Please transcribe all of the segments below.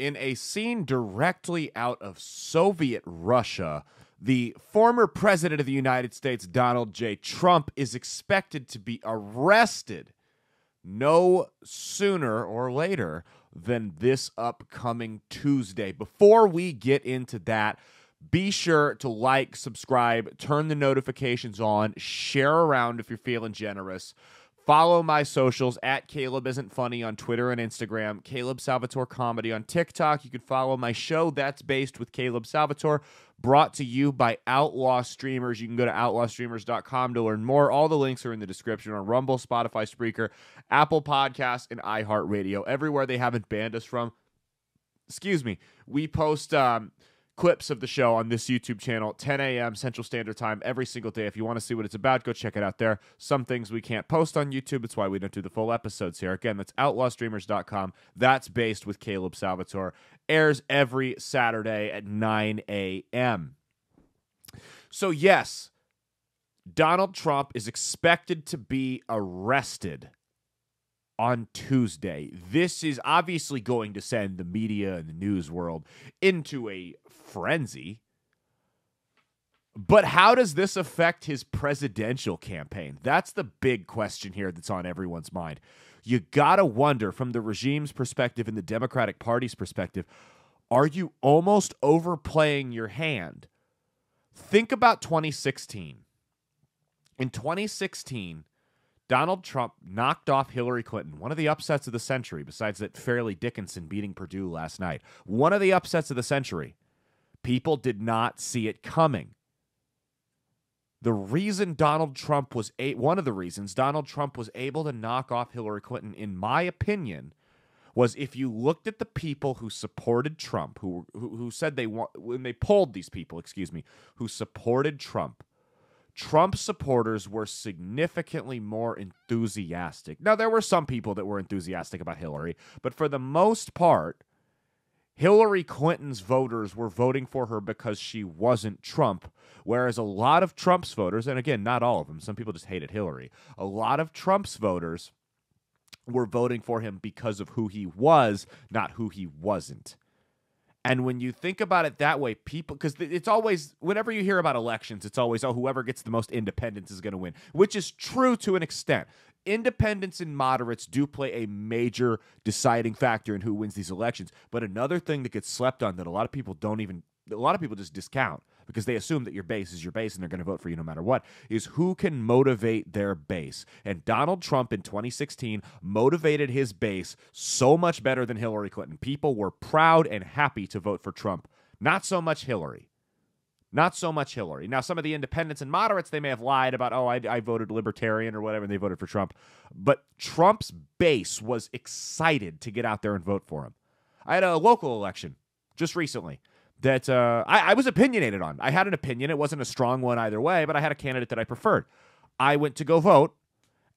In a scene directly out of Soviet Russia, the former president of the United States, Donald J. Trump, is expected to be arrested no sooner or later than this upcoming Tuesday. Before we get into that, be sure to like, subscribe, turn the notifications on, share around if you're feeling generous. Follow my socials at Caleb Isn't Funny on Twitter and Instagram, Caleb Salvatore Comedy on TikTok. You can follow my show, That's Based with Caleb Salvatore, brought to you by Outlaw Streamers. You can go to outlawstreamers.com to learn more. All the links are in the description on Rumble, Spotify, Spreaker, Apple Podcasts, and iHeartRadio. Everywhere they haven't banned us from. We post clips of the show on this YouTube channel, 10 a.m. Central Standard Time every single day. If you want to see what it's about, go check it out there. Some things we can't post on YouTube. It's why we don't do the full episodes here. Again, that's outlawstreamers.com. That's Based with Caleb Salvatore. Airs every Saturday at 9 a.m. So, yes, Donald Trump is expected to be arrested on Tuesday. This is obviously going to send the media and the news world into a frenzy. But how does this affect his presidential campaign? That's the big question here that's on everyone's mind. You gotta wonder, from the regime's perspective and the Democratic Party's perspective, are you almost overplaying your hand? Think about 2016. In 2016, Donald Trump knocked off Hillary Clinton, one of the upsets of the century, besides that Fairleigh Dickinson beating Purdue last night. One of the upsets of the century. People did not see it coming. The reason Donald Trump was one of the reasons Donald Trump was able to knock off Hillary Clinton, in my opinion, was if you looked at the people who supported Trump, who said when they polled these people, who supported Trump, Trump supporters were significantly more enthusiastic. Now, there were some people that were enthusiastic about Hillary, but for the most part, Hillary Clinton's voters were voting for her because she wasn't Trump, whereas a lot of Trump's voters, and again, not all of them, some people just hated Hillary, a lot of Trump's voters were voting for him because of who he was, not who he wasn't. And when you think about it that way, people, because it's always, whenever you hear about elections, it's always, whoever gets the most independents is going to win, which is true to an extent. Independents and moderates do play a major deciding factor in who wins these elections. But another thing that gets slept on that a lot of people just discount because they assume that your base is your base and they're going to vote for you no matter what, is who can motivate their base. And Donald Trump in 2016 motivated his base so much better than Hillary Clinton. People were proud and happy to vote for Trump. Not so much Hillary. Not so much Hillary. Now, some of the independents and moderates, they may have lied about, I voted libertarian or whatever, and they voted for Trump. But Trump's base was excited to get out there and vote for him. I had a local election just recently that I was opinionated on. I had an opinion. It wasn't a strong one either way, but I had a candidate that I preferred. I went to go vote,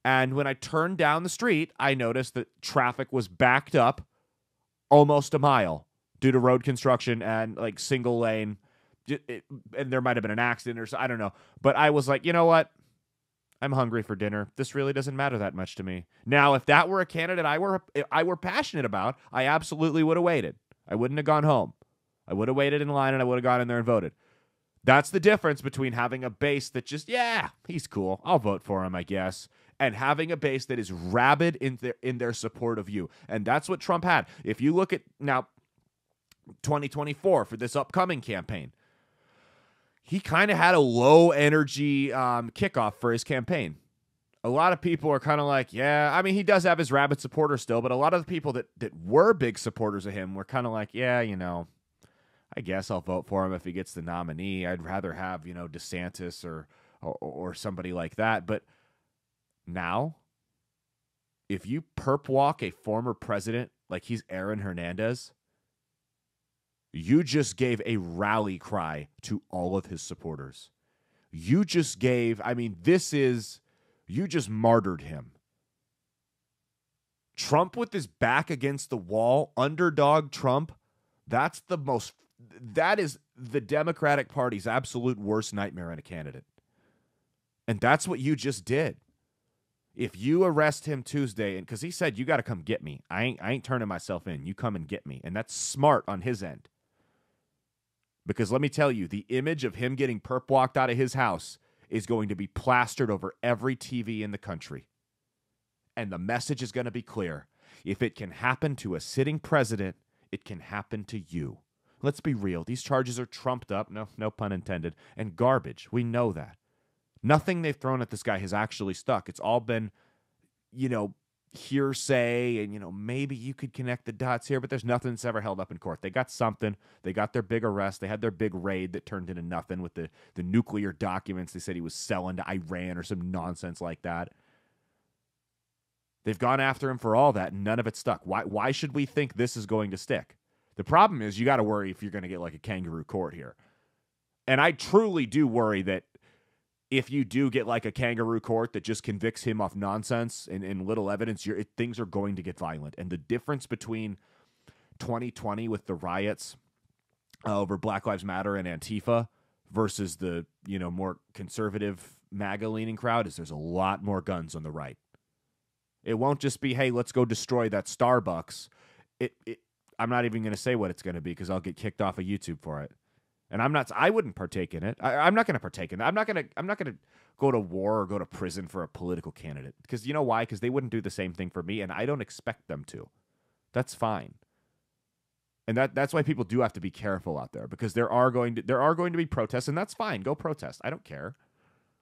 and when I turned down the street, I noticed that traffic was backed up almost a mile due to road construction and like single lane. And there might have been an accident or so, I don't know. But I was like, you know what? I'm hungry for dinner. This really doesn't matter that much to me. Now, if that were a candidate I were passionate about, I absolutely would have waited. I wouldn't have gone home. I would have waited in line and I would have gone in there and voted. That's the difference between having a base that just, yeah, he's cool, I'll vote for him, I guess, and having a base that is rabid in their support of you. And that's what Trump had. If you look at now 2024 for this upcoming campaign, he kind of had a low-energy kickoff for his campaign. A lot of people are kind of like, yeah, I mean, he does have his rabid supporters still, but a lot of the people that were big supporters of him were kind of like, yeah, I guess I'll vote for him if he gets the nominee. I'd rather have, DeSantis or somebody like that. But now, if you perp walk a former president like he's Aaron Hernandez, you just gave a rally cry to all of his supporters. You just you just martyred him. Trump with his back against the wall, underdog Trump, that is the Democratic Party's absolute worst nightmare in a candidate. And that's what you just did. If you arrest him Tuesday, and because he said you got to come get me, I ain't turning myself in. You come and get me, and that's smart on his end. Because let me tell you, the image of him getting perp walked out of his house is going to be plastered over every TV in the country, and the message is going to be clear. If it can happen to a sitting president, it can happen to you. Let's be real. These charges are trumped up, no pun intended, and garbage. We know that. Nothing they've thrown at this guy has actually stuck. It's all been, hearsay, and, maybe you could connect the dots here, but there's nothing that's ever held up in court. They got something. They got their big arrest. They had their big raid that turned into nothing with the nuclear documents they said he was selling to Iran or some nonsense like that. They've gone after him for all that, and none of it stuck. Why should we think this is going to stick? The problem is you got to worry if you're going to get like a kangaroo court here. And I truly do worry that if you do get like a kangaroo court that just convicts him off nonsense and little evidence, things are going to get violent. And the difference between 2020 with the riots over Black Lives Matter and Antifa versus the more conservative MAGA-leaning crowd is there's a lot more guns on the right. It won't just be, hey, let's go destroy that Starbucks. I'm not even going to say what it's going to be because I'll get kicked off of YouTube for it. And I wouldn't partake in it. I'm not going to partake in that. I'm not going to go to war or go to prison for a political candidate. Because you know why? Because they wouldn't do the same thing for me, and I don't expect them to. That's fine. And that's why people do have to be careful out there, because there are going to be protests, and that's fine. Go protest. I don't care.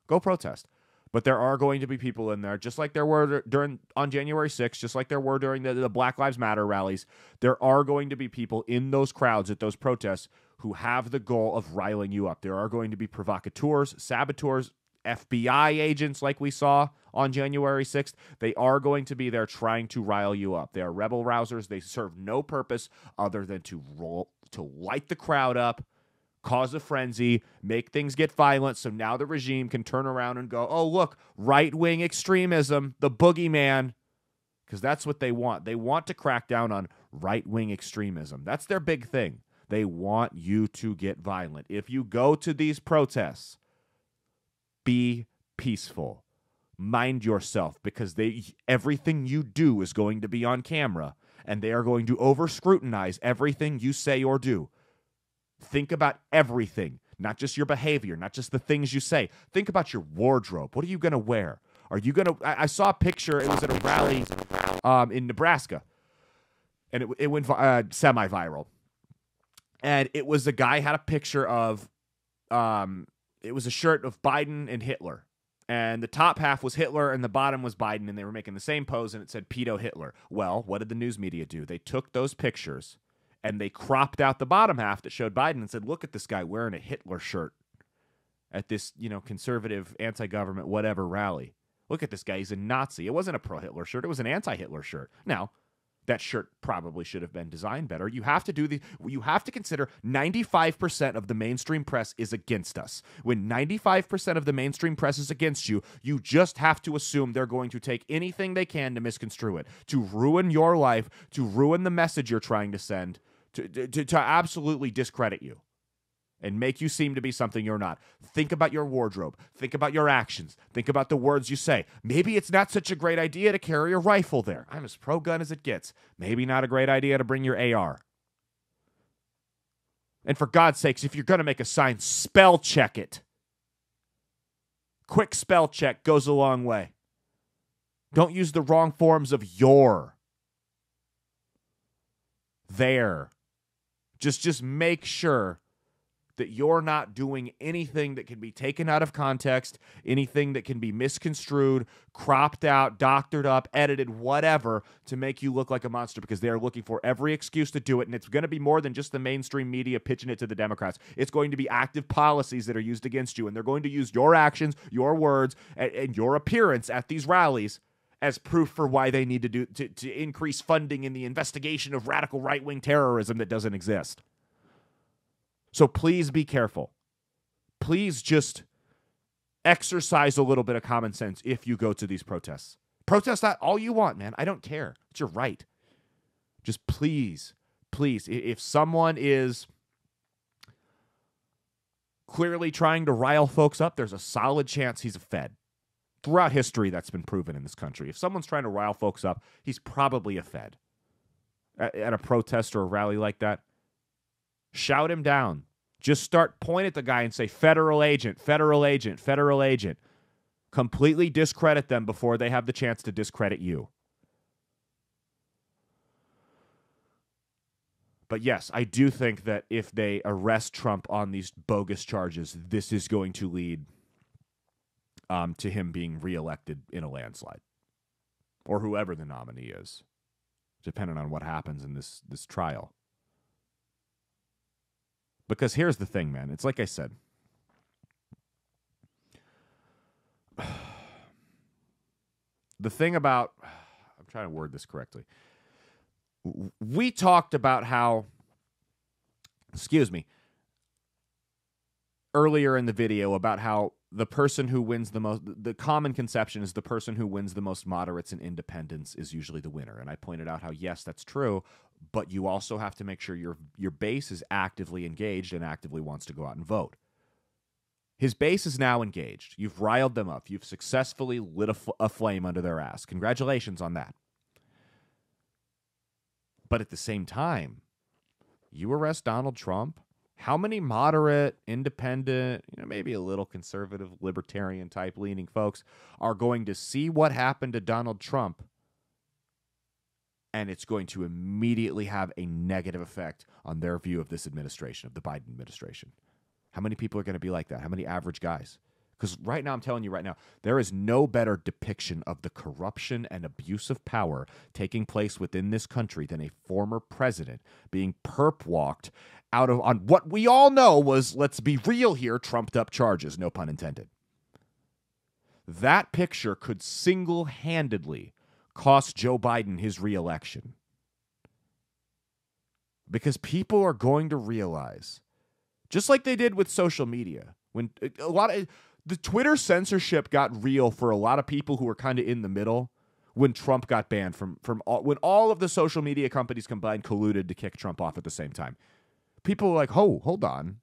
Go protest. But there are going to be people in there, just like there were on January 6th, just like there were during the Black Lives Matter rallies. There are going to be people in those crowds at those protests who have the goal of riling you up. There are going to be provocateurs, saboteurs, FBI agents like we saw on January 6th. They are going to be there trying to rile you up. They are rebel rousers. They serve no purpose other than to light the crowd up, cause a frenzy, make things get violent, so now the regime can turn around and go, oh, look, right-wing extremism, the boogeyman, because that's what they want. They want to crack down on right-wing extremism. That's their big thing. They want you to get violent. If you go to these protests, be peaceful. Mind yourself, because everything you do is going to be on camera, and they are going to over-scrutinize everything you say or do. Think about everything, not just your behavior, not just the things you say. Think about your wardrobe. What are you going to wear? Are you going to... I saw a picture. It was at a rally in Nebraska, and it went semi-viral. And it was a guy had a picture of... it was a shirt of Biden and Hitler. And the top half was Hitler and the bottom was Biden, and they were making the same pose, and it said Pedo Hitler. Well, what did the news media do? They took those pictures and they cropped out the bottom half that showed Biden and said, look at this guy wearing a Hitler shirt at this, conservative, anti-government, whatever rally. Look at this guy. He's a Nazi. It wasn't a pro-Hitler shirt. It was an anti-Hitler shirt. Now, that shirt probably should have been designed better. You have to consider 95% of the mainstream press is against us. When 95% of the mainstream press is against you, you just have to assume they're going to take anything they can to misconstrue it, to ruin your life, to ruin the message you're trying to send, to absolutely discredit you and make you seem to be something you're not. Think about your wardrobe. Think about your actions. Think about the words you say. Maybe it's not such a great idea to carry a rifle there. I'm as pro-gun as it gets. Maybe not a great idea to bring your AR. And for God's sakes, if you're going to make a sign, spell check it. Quick spell check goes a long way. Don't use the wrong forms of your. There. Just make sure that you're not doing anything that can be taken out of context, anything that can be misconstrued, cropped out, doctored up, edited, whatever, to make you look like a monster, because they are looking for every excuse to do it, and it's going to be more than just the mainstream media pitching it to the Democrats. It's going to be active policies that are used against you, and they're going to use your actions, your words, and your appearance at these rallies as proof for why they need to increase funding in the investigation of radical right-wing terrorism that doesn't exist. So please be careful. Please just exercise a little bit of common sense if you go to these protests. Protest that all you want, man. I don't care. It's your right. Just please, if someone is clearly trying to rile folks up, there's a solid chance he's a Fed. throughout history, that's been proven in this country. If someone's trying to rile folks up, he's probably a Fed. At a protest or a rally like that, shout him down. Just start point at the guy and say, federal agent, federal agent, federal agent. Completely discredit them before they have the chance to discredit you. But yes, I do think that if they arrest Trump on these bogus charges, this is going to lead to him being reelected in a landslide. Or whoever the nominee is, depending on what happens in this trial. Because here's the thing, man. It's like I said. The thing about, I'm trying to word this correctly. We talked about how, earlier in the video about how the person who wins the most, the common conception is the person who wins the most moderates and independents is usually the winner. And I pointed out how, yes, that's true, but you also have to make sure your base is actively engaged and actively wants to go out and vote. His base is now engaged. You've riled them up. You've successfully lit a flame under their ass. Congratulations on that. But at the same time, you arrest Donald Trump, how many moderate, independent, maybe a little conservative, libertarian type leaning folks are going to see what happened to Donald Trump, and it's going to immediately have a negative effect on their view of this administration, of the Biden administration? How many people are going to be like that? How many average guys? Because right now, I'm telling you right now, there is no better depiction of the corruption and abuse of power taking place within this country than a former president being perp-walked out of on what we all know was, let's be real here, trumped up charges, no pun intended. That picture could single-handedly cost Joe Biden his reelection. Because people are going to realize, just like they did with social media, when a lot of the Twitter censorship got real for a lot of people who were kind of in the middle when Trump got banned from when all of the social media companies combined colluded to kick Trump off at the same time. People were like, "Oh, hold on.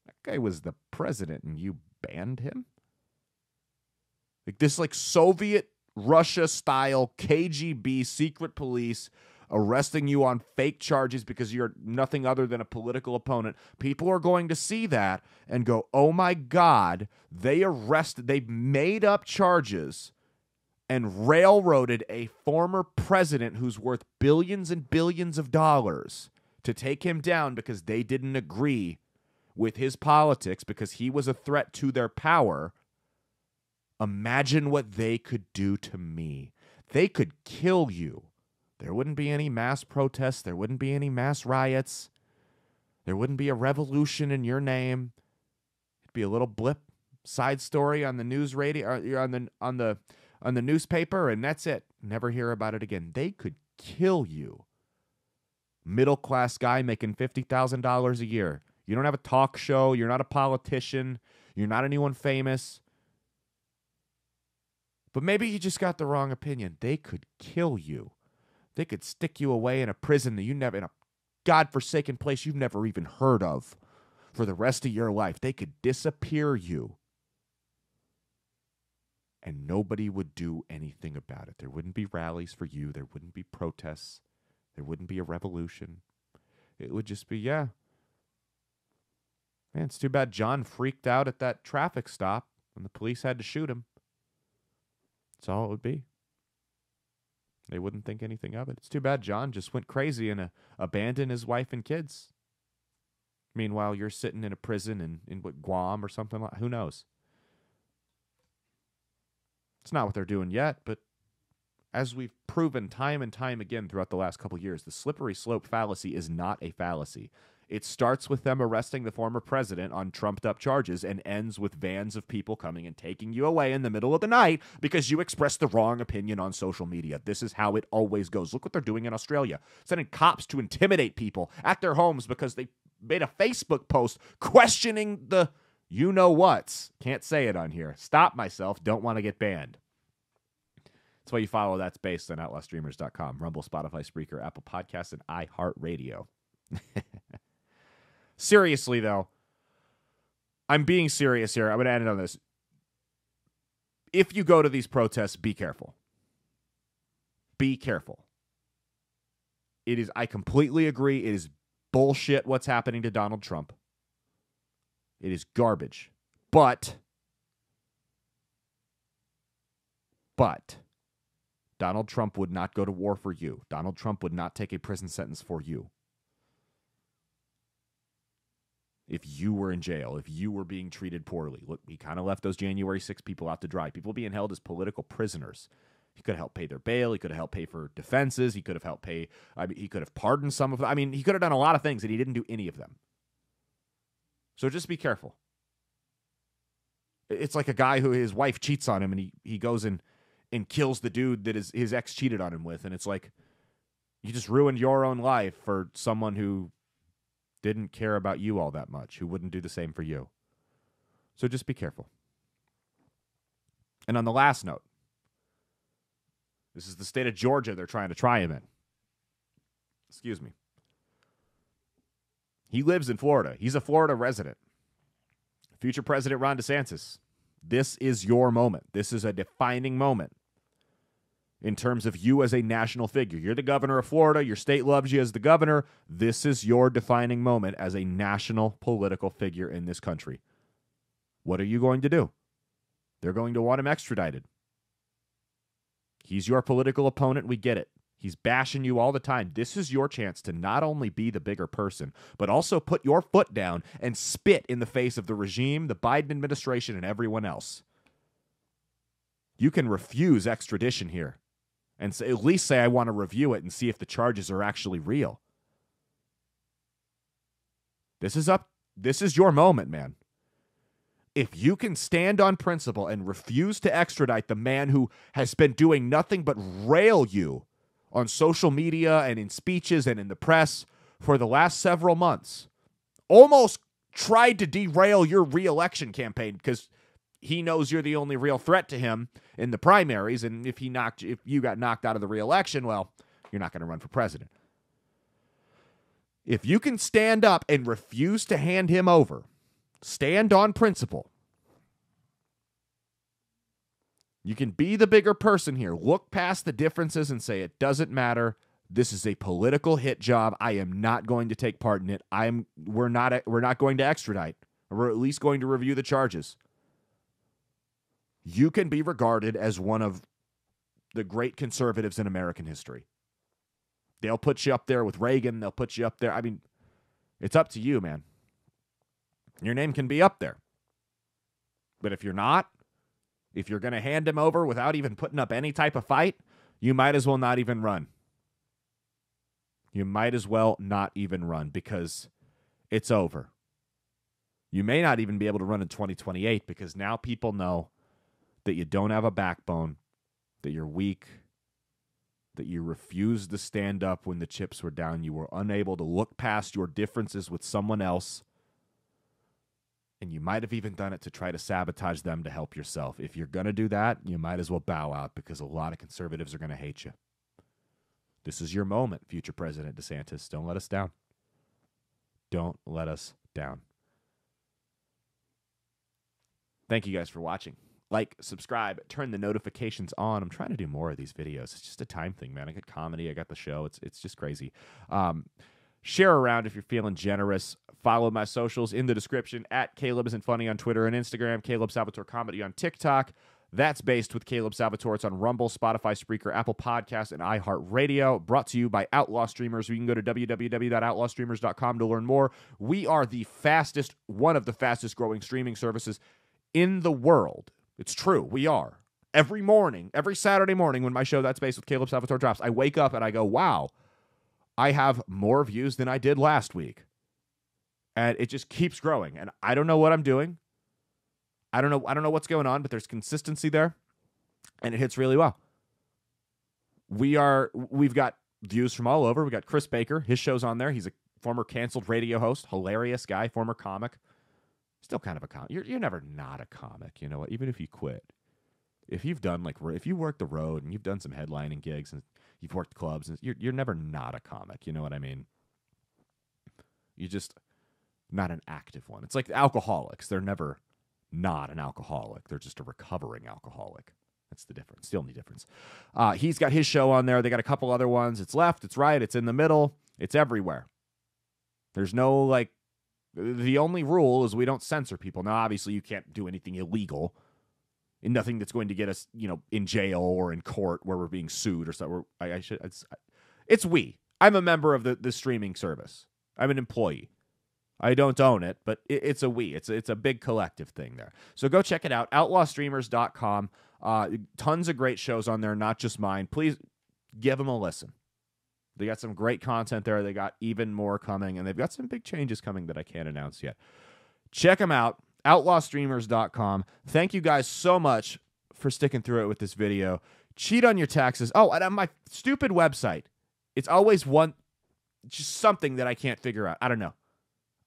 That guy was the president and you banned him?" Like this Soviet Russia style KGB secret police arresting you on fake charges because you're nothing other than a political opponent. People are going to see that and go, oh my God, they made up charges and railroaded a former president who's worth billions and billions of dollars to take him down because they didn't agree with his politics because he was a threat to their power. Imagine what they could do to me. They could kill you. There wouldn't be any mass protests. There wouldn't be any mass riots. There wouldn't be a revolution in your name. It'd be a little blip side story on the news radio or on the newspaper, and that's it. Never hear about it again. They could kill you. Middle class guy making $50,000 a year. You don't have a talk show. You're not a politician. You're not anyone famous. But maybe you just got the wrong opinion. They could kill you. They could stick you away in a prison that in a godforsaken place you've never even heard of for the rest of your life. They could disappear you. And nobody would do anything about it. There wouldn't be rallies for you. There wouldn't be protests. There wouldn't be a revolution. It would just be, Man, it's too bad John freaked out at that traffic stop when the police had to shoot him. That's all it would be. They wouldn't think anything of it. It's too bad John just went crazy and abandoned his wife and kids. Meanwhile, you're sitting in a prison in Guam or something like. Who knows? It's not what they're doing yet, but as we've proven time and time again throughout the last couple years, the slippery slope fallacy is not a fallacy. It starts with them arresting the former president on trumped-up charges and ends with vans of people coming and taking you away in the middle of the night because you expressed the wrong opinion on social media. This is how it always goes. Look what they're doing in Australia, sending cops to intimidate people at their homes because they made a Facebook post questioning the you-know-whats. Can't say it on here. Stop myself. Don't want to get banned. That's why you follow That's Based on OutlawStreamers.com, Rumble, Spotify, Spreaker, Apple Podcasts, and iHeartRadio. Seriously, though, I'm being serious here. I'm going to end it on this. if you go to these protests, be careful. Be careful. I completely agree. It is bullshit what's happening to Donald Trump. It is garbage. But Donald Trump would not go to war for you. Donald Trump would not take a prison sentence for you. If you were in jail, if you were being treated poorly. Look, he kind of left those January 6 people out to dry. People being held as political prisoners. He could have helped pay their bail. He could have helped pay for defenses. He could have helped pay. He could have pardoned some of them. He could have done a lot of things, and he didn't do any of them. So just be careful. It's like a guy who his wife cheats on him, and he goes and kills the dude that his ex cheated on him with. And it's like, you just ruined your own life for someone who didn't care about you all that much, who wouldn't do the same for you. So just be careful. And on the last note, this is the state of Georgia they're trying to try him in. Excuse me. He lives in Florida. He's a Florida resident. Future President Ron DeSantis, this is your moment. This is a defining moment in terms of you as a national figure. You're the governor of Florida. Your state loves you as the governor. This is your defining moment as a national political figure in this country. What are you going to do? They're going to want him extradited. He's your political opponent. We get it. He's bashing you all the time. This is your chance to not only be the bigger person, but also put your foot down and spit in the face of the regime, the Biden administration, and everyone else. You can refuse extradition here and at least say, I want to review it and see if the charges are actually real. This is your moment, man. If you can stand on principle and refuse to extradite the man who has been doing nothing but rail you on social media and in speeches and in the press for the last several months, almost tried to derail your re-election campaign because he knows you're the only real threat to him in the primaries, and if you got knocked out of the re-election, well, you're not going to run for president. If you can stand up and refuse to hand him over, stand on principle, you can be the bigger person here. Look past the differences and say, it doesn't matter. This is a political hit job. I am not going to take part in it. We're not going to extradite. We're at least going to review the charges. You can be regarded as one of the great conservatives in American history. They'll put you up there with Reagan. They'll put you up there. It's up to you, man. Your name can be up there. But if you're not, if you're going to hand him over without even putting up any type of fight, you might as well not even run. You might as well not even run because it's over. You may not even be able to run in 2028 because now people know that you don't have a backbone, that you're weak, that you refused to stand up when the chips were down. You were unable to look past your differences with someone else. And you might have even done it to try to sabotage them to help yourself. If you're going to do that, you might as well bow out because a lot of conservatives are going to hate you. This is your moment, future President DeSantis. Don't let us down. Don't let us down. Thank you guys for watching. Like, subscribe, turn the notifications on. I'm trying to do more of these videos. It's just a time thing, man. I got comedy. I got the show. It's just crazy. Share around if you're feeling generous. Follow my socials in the description at Caleb Isn't Funny on Twitter and Instagram, Caleb Salvatore Comedy on TikTok. That's based with Caleb Salvatore. It's on Rumble, Spotify, Spreaker, Apple Podcasts, and iHeartRadio. Brought to you by Outlaw Streamers. You can go to www.outlawstreamers.com to learn more. We are one of the fastest growing streaming services in the world. It's true. We are. Every Saturday morning when my show That's Based with Caleb Salvatore drops, I wake up and I go, wow, I have more views than I did last week. And it just keeps growing. And I don't know what I'm doing. I don't know what's going on, but there's consistency there. And it hits really well. We've got views from all over. We got Chris Baker. His show's on there. He's a former canceled radio host, hilarious guy, former comic. Still kind of a comic. You're never not a comic, you know what? Even if you quit. If you've done if you work the road and you've done some headlining gigs and you've worked clubs, and you're never not a comic, you know what I mean? You're just not an active one. It's like alcoholics. They're never not an alcoholic. They're just a recovering alcoholic. That's the difference. The only difference. He's got his show on there. They got a couple other ones. It's left, it's right, it's in the middle. It's everywhere. There's no, like, the only rule is we don't censor people. Now, obviously, you can't do anything illegal. And nothing that's going to get us, in jail or in court where we're being sued or something. It's we. I'm a member of the streaming service. I'm an employee. I don't own it, but it's a we. It's a big collective thing there. So go check it out, outlawstreamers.com. Tons of great shows on there, not just mine. Please give them a listen. They got some great content there. They got even more coming, and they've got some big changes coming that I can't announce yet. Check them out, outlawstreamers.com. Thank you guys so much for sticking through it with this video. Cheat on your taxes. Oh, and on my stupid website, it's always just something that I can't figure out. I don't know.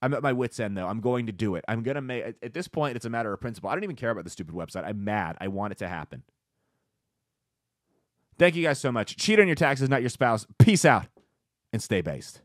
I'm at my wit's end, though. I'm going to do it. I'm going to make, at this point, it's a matter of principle. I don't even care about the stupid website. I'm mad. I want it to happen. Thank you guys so much. Cheat on your taxes, not your spouse. Peace out and stay based.